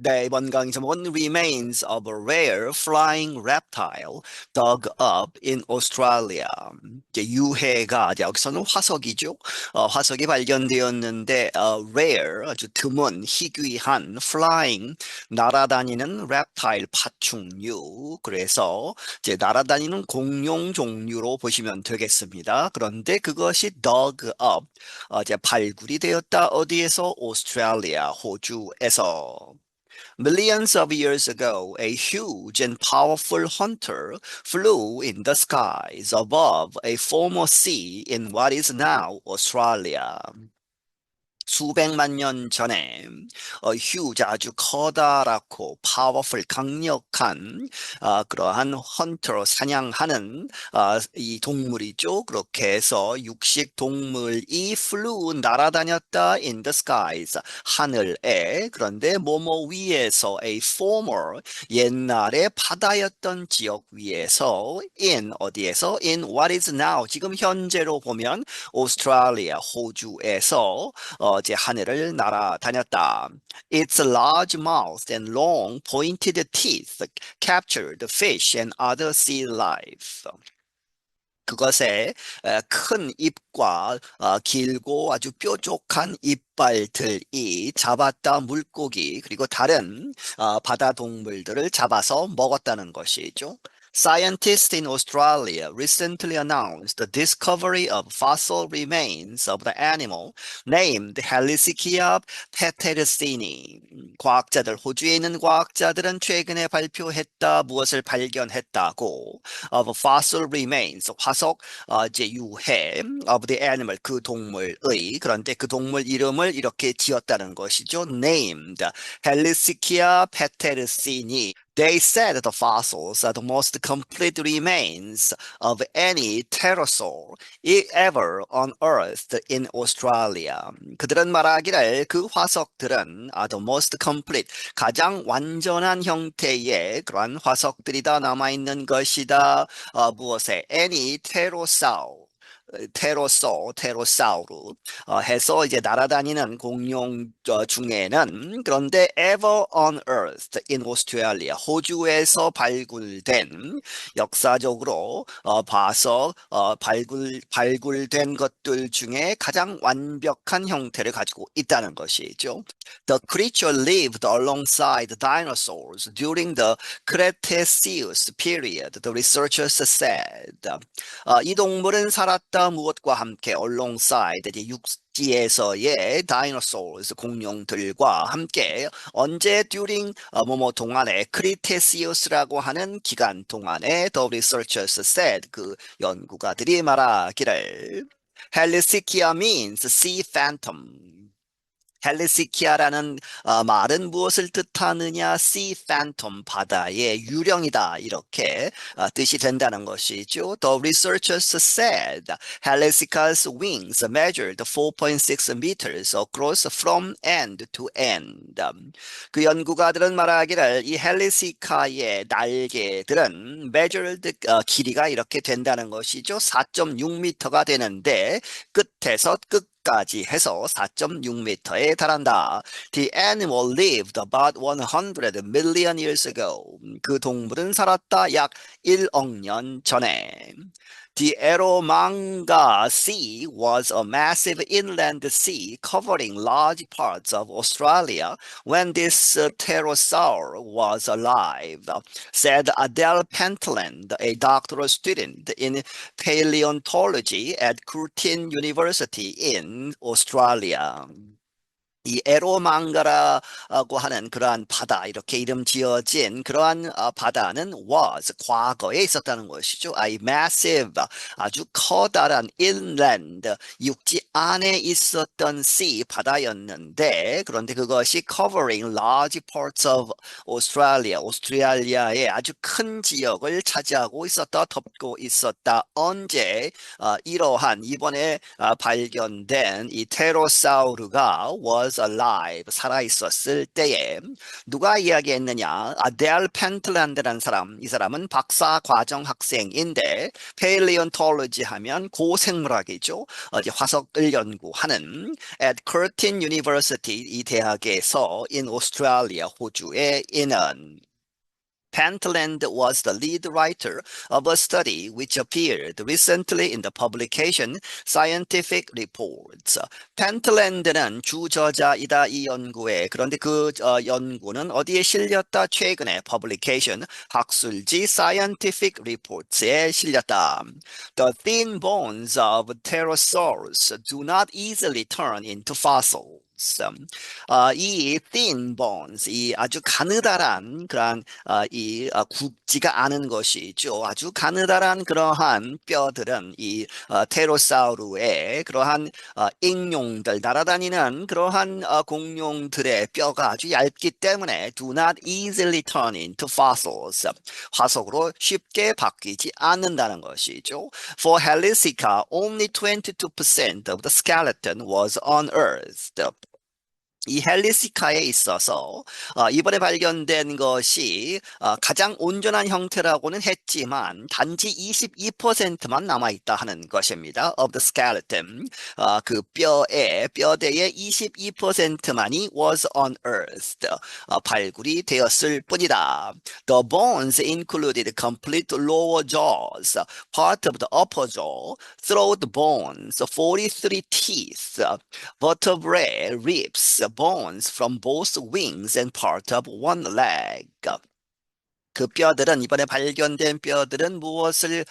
네, 이번 강의 제목은 Remains of a Rare Flying Reptile Dug Up in Australia. 이제 유해가 여기서는 화석이죠. 화석이 발견되었는데 rare 아주 드문 희귀한 flying 날아다니는 reptile 파충류. 그래서 이제 날아다니는 공룡 종류로 보시면 되겠습니다. 그런데 그것이 dug up 이제 발굴이 되었다. 어디에서? 오스트레일리아, 호주에서. Millions of years ago, a huge and powerful hunter flew in the skies above a former sea in what is now Australia. 수백만 년 전에 휴지 아주 커다랗고 파워풀 강력한 그러한 헌터 사냥하는 이 동물이죠. 그렇게 해서 육식 동물이 flew 날아다녔다 in the skies 하늘에. 그런데 뭐뭐 위에서 a former 옛날에 바다였던 지역 위에서 in 어디에서 in what is now 지금 현재로 보면 오스트레일리아 호주에서 이제 하늘을 날아다녔다. Its large mouth and long pointed teeth captured fish and other sea life. 그것의 큰 입과 길고 아주 뾰족한 이빨들이 잡았다 물고기 그리고 다른 바다 동물들을 잡아서 먹었다는 것이죠. Scientists in Australia recently announced the discovery of fossil remains of the animal named Helicickia petersini. 호주에 있는 과학자들은 최근에 발표했다 무엇을 발견했다고 of fossil remains 화석 이제 유해 of the animal 그 동물의 그런데 그 동물 이름을 이렇게 지었다는 것이죠. named Helicickia petersini. They said the fossils are the most complete remains of any pterosaur ever unearthed in Australia. 그들은 말하기를 그 화석들은 the most complete, 가장 완전한 형태의 그러한 화석들이 다 남아있는 것이다. 무엇에? Any pterosaur. 테로사우루 해서 이제 날아다니는 공룡 중에는 그런데 ever unearthed in Australia 호주에서 발굴된 역사적으로 봐서 발굴된 것들 중에 가장 완벽한 형태를 가지고 있다는 것이죠. The creature lived alongside dinosaurs during the Cretaceous period, the researchers said. 이 동물은 살았다 무엇과 함께 alongside 이제 육지에서의 dinosaurs 공룡들과 함께 언제 during 뭐뭐 동안에 크리테시우스라고 하는 기간 동안에 the researchers said 그 연구가들이 말하기를 Helicickia means sea phantom. 헬리시키아라는 말은 무엇을 뜻하느냐? Sea Phantom, 바다의 유령이다. 이렇게 뜻이 된다는 것이죠. The researchers said Helicickia's wings measured 4.6 meters across from end to end. 그 연구가들은 말하기를 이 헬리시카의 날개들은 measured 길이가 이렇게 된다는 것이죠. 4.6m가 되는데 끝에서 끝까지 해서 4.6m에 달한다. The animal lived about 100 million years ago. 그 동물은 살았다 약 1억 년 전에. The Eromanga Sea was a massive inland sea covering large parts of Australia when this pterosaur was alive, said Adele Pentland, a doctoral student in paleontology at Curtin University in Australia. 이 에로망가라고 하는 그러한 바다 이렇게 이름 지어진 그러한 바다는 was 과거에 있었다는 것이죠. A massive 아주 커다란 inland 육지 안에 있었던 sea 바다였는데 그런데 그것이 covering large parts of Australia 오스트레일리아의 아주 큰 지역을 차지하고 있었다 덮고 있었다. 언제 이러한 이번에 발견된 이 테로사우루가 was was alive, 살아있었을 때에 누가 이야기했느냐? 아델 펜틀랜드라는 사람, 이 사람은 박사 과정 학생인데 paleontology 하면 고생물학이죠. 이제 화석을 연구하는 at Curtin University 이 대학에서 in Australia 호주에 있는 Pentland was the lead writer of a study which appeared recently in the publication Scientific Reports. Pentland는 주저자이다 이 연구에. 그런데 그 연구는 어디에 실렸다? 최근에 publication 학술지 Scientific Reports에 실렸다. The thin bones of pterosaurs do not easily turn into fossils. 이 thin bones, 이 아주 가느다란 그런 굵지가 않은 것이죠. 아주 가느다란 그러한 뼈들은 이 테로사우루의 그러한 익룡들, 날아다니는 그러한 공룡들의 뼈가 아주 얇기 때문에 do not easily turn into fossils. 화석으로 쉽게 바뀌지 않는다는 것이죠. For Helicica, only 22% of the skeleton was unearthed. 이 헬리시카에 있어서 이번에 발견된 것이 가장 온전한 형태라고는 했지만 단지 22%만 남아있다 하는 것입니다. Of the skeleton, 그 뼈대의 22%만이 was unearthed, 발굴이 되었을 뿐이다. The bones included complete lower jaws, part of the upper jaw, throat bones, 43 teeth, vertebrae, ribs, bones from both wings and part of one leg. 그 뼈들은 이번에 발견된 뼈들은 무엇을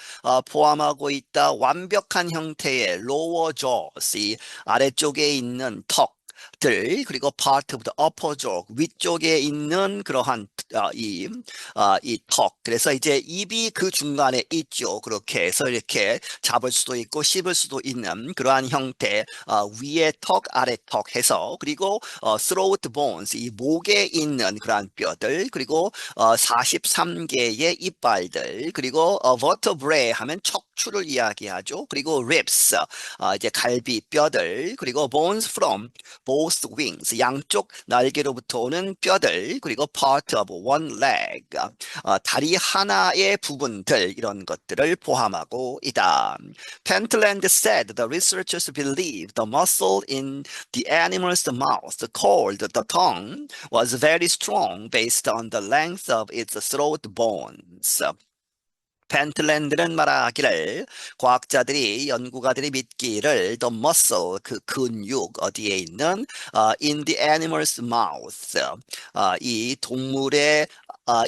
포함하고 있다? 완벽한 형태의 lower jaws, 이 아래쪽에 있는 턱들, 그리고 part of the upper jaw, 위쪽에 있는 그러한 이 턱. 그래서 이제 입이 그 중간에 있죠. 그렇게 해서 이렇게 잡을 수도 있고 씹을 수도 있는 그러한 형태, 위에 턱, 아래 턱 해서, 그리고 throat bones, 이 목에 있는 그러한 뼈들, 그리고 43개의 이빨들, 그리고 vertebrae 하면 척추를 이야기하죠. 그리고 ribs, 이제 갈비뼈들, 그리고 bones from both wings, 양쪽 날개로부터 오는 뼈들, 그리고 part of one leg, 다리 하나의 부분들, 이런 것들을 포함하고 있다. Pentland said the researchers believe the muscle in the animal's mouth, called the tongue, was very strong based on the length of its throat bones. 펜틀랜드는 말하기를 과학자들이 연구가들이 믿기를 the muscle 그 근육 어디에 있는 in the animal's mouth 이 동물의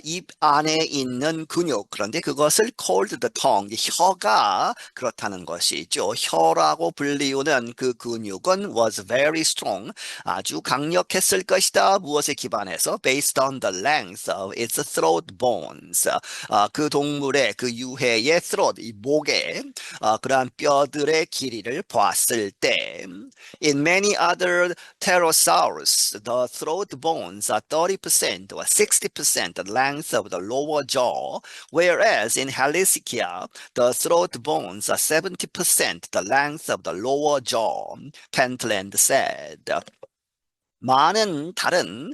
입 안에 있는 근육 그런데 그것을 called the tongue 혀가 그렇다는 것이죠. 혀라고 불리우는 그 근육은 was very strong 아주 강력했을 것이다. 무엇에 기반해서 based on the length of its throat bones 그 동물의 그 유해의 throat, 이 목에 그러한 뼈들의 길이를 봤을 때 In many other pterosaurs, the throat bones are 30% or 60% the length of the lower jaw, whereas in Halicikia, the throat bones are 70% the length of the lower jaw, Pentland said. 많은 다른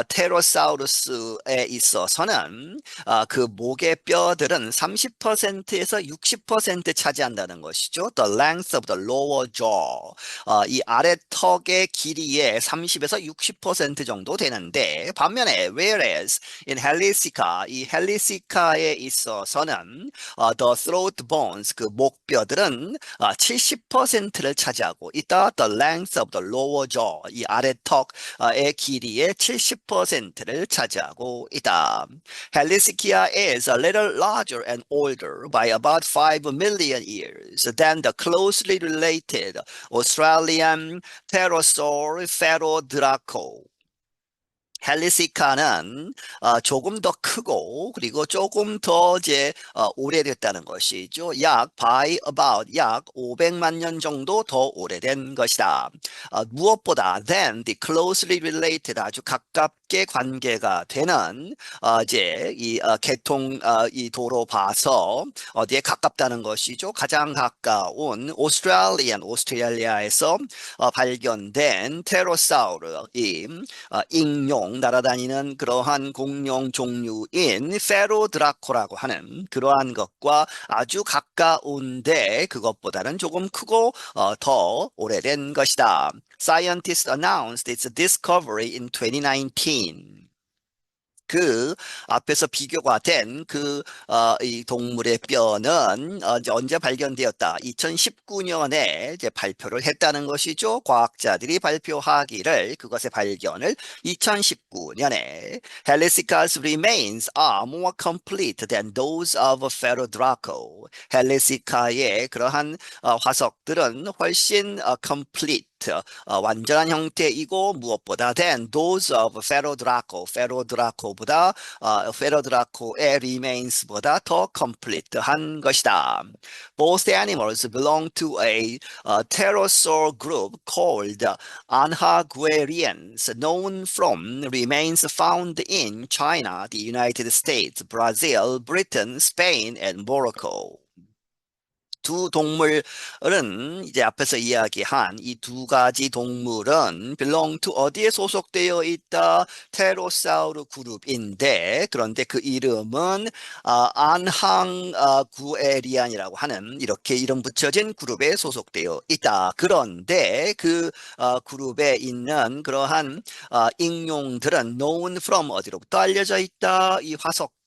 테로사우루스에 있어서는 그 목의 뼈들은 30%에서 60% 차지한다는 것이죠. The length of the lower jaw. 이 아래턱의 길이의 30에서 60% 정도 되는데 반면에 whereas in Helicica, 이 헬리시카에 있어서는 the throat bones, 그 목뼈들은 70%를 차지하고 있다. The length of the lower jaw, 이 아래턱 의 길이의 70%를 차지하고 있다. Helicikia is a little larger and older by about 5 million years than the closely related Australian pterosaur Pterodraco. 헬리시카는 조금 더 크고 그리고 조금 더 이제 오래됐다는 것이죠. 약 500만 년 정도 더 오래된 것이다. 무엇보다 than the closely related 아주 가깝게 관계가 되는 이제 이 개통 이 도로 봐서 어디에 가깝다는 것이죠. 가장 가까운 오스트레일리아에서 발견된 테로사우르 익룡 날아다니는 그러한 공룡 종류인 페로드라코라고 하는 그러한 것과 아주 가까운데 그것보다는 조금 크고 더 오래된 것이다. Scientists announced its discovery in 2019. 그 앞에서 비교가 된 이 동물의 뼈는 이제 언제 발견되었다? 2019년에 이제 발표를 했다는 것이죠. 과학자들이 발표하기를 그것의 발견을 2019년에 Helisica's remains are more complete than those of Pterodraco. 헬리시카의 그러한 화석들은 훨씬 complete 완전한 형태이고 무엇보다 than those of 페로드라코의 remains보다 더 complete한 것이다. Both animals belong to a pterosaur group called Anhaguarians, known from remains found in China, the United States, Brazil, Britain, Spain, and Morocco. 두 동물은 이제 앞에서 이야기한 이 두 가지 동물은 belong to 어디에 소속되어 있다? 테로사우르 그룹인데 그런데 그 이름은 안항 구에리안이라고 하는 이렇게 이름 붙여진 그룹에 소속되어 있다. 그런데 그 그룹에 있는 그러한 익룡들은 known from 어디로부터 알려져 있다? 이 화석들.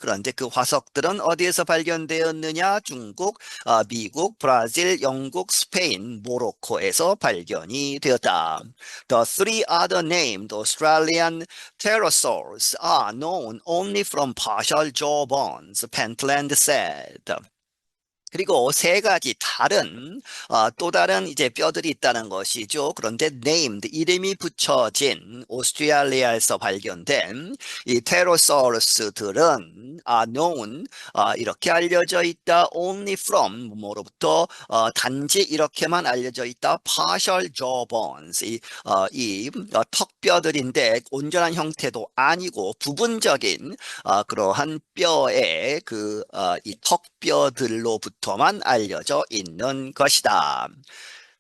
그런데 그 화석들은 어디에서 발견되었느냐? 중국, 미국, 브라질, 영국, 스페인, 모로코에서 발견이 되었다. The three other named Australian pterosaurs are known only from partial jaw bones, Pentland said. 그리고 세 가지 다른 또 다른 이제 뼈들이 있다는 것이죠. 그런데 named 이름이 붙여진 오스트레일리아에서 발견된 이 테로사우루스들은 known 이렇게 알려져 있다. only from 뭐로부터 단지 이렇게만 알려져 있다. partial jaw bones 이 턱뼈들인데 온전한 형태도 아니고 부분적인 그러한 뼈의 이 턱뼈들로부터만 알려져 있는 것이다.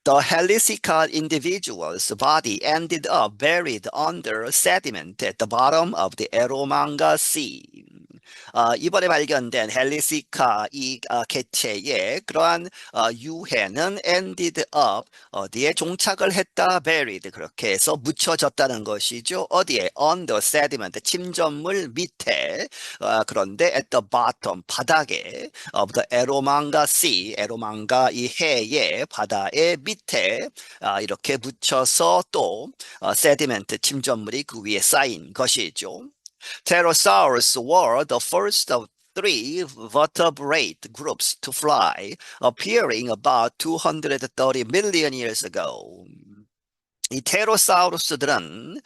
The Helisica individual's body ended up buried under sediment at the bottom of the Eromanga Sea. 이번에 발견된 헬리시카 이 개체의 그러한 유해는 ended up 어디에 종착을 했다 buried 그렇게 해서 묻혀졌다는 것이죠. 어디에 on the sediment 침전물 밑에 그런데 at the bottom 바닥에 of the 에로망가 sea 에로망가 이 해의 바다의 밑에 이렇게 묻혀서 또 sediment 침전물이 그 위에 쌓인 것이죠. Pterosaurs were the first of three vertebrate groups to fly, appearing about 230 million years ago. 이 테로사우루스들은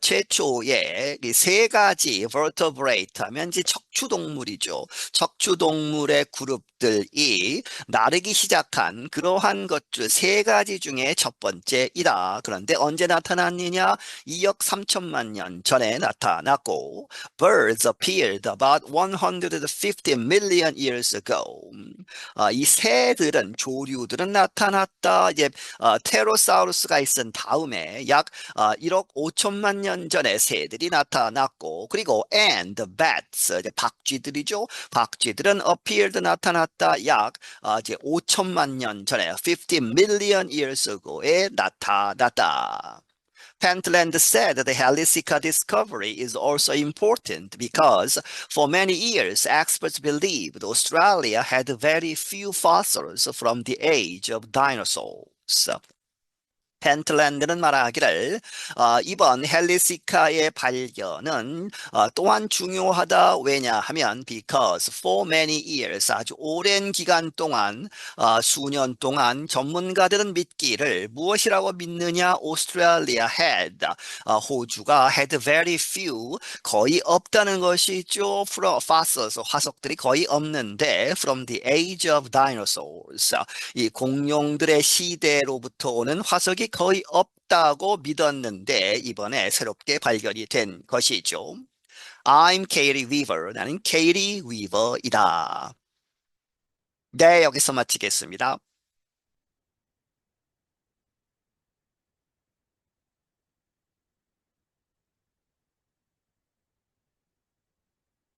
최초의 이 세 가지 vertebrate 하면 이제 척추동물이죠. 척추동물의 그룹들이 나르기 시작한 그러한 것들 세 가지 중에 첫 번째이다. 그런데 언제 나타났느냐? 2억 3천만 년 전에 나타났고 birds appeared about 150 million years ago. 이 새들은 조류들은 나타났다. 이제 테로사우루스가 있은 다음에 약 1억 5천만 년 전에 새들이 나타났고 그리고 and bats 이제 박쥐들이죠. 박쥐들은 appeared 나타났다. 약 이제 5천만 년 전에 50 million years ago에 나타났다. Pentland said the Helisica discovery is also important because for many years experts believed Australia had very few fossils from the age of dinosaurs. 펜틀랜드는 말하기를 이번 헬리시카의 발견은 또한 중요하다. 왜냐하면 because for many years 아주 오랜 기간 동안 수년 동안 전문가들은 믿기를 무엇이라고 믿느냐? Australia had 호주가 had very few 거의 없다는 것이죠. from fossils 화석들이 거의 없는데 from the age of dinosaurs 이 공룡들의 시대로부터 오는 화석이 거의 없다고 믿었는데 이번에 새롭게 발견이 된 것이죠. I'm Katie Weaver. 나는 Katie Weaver이다. 네, 여기서 마치겠습니다.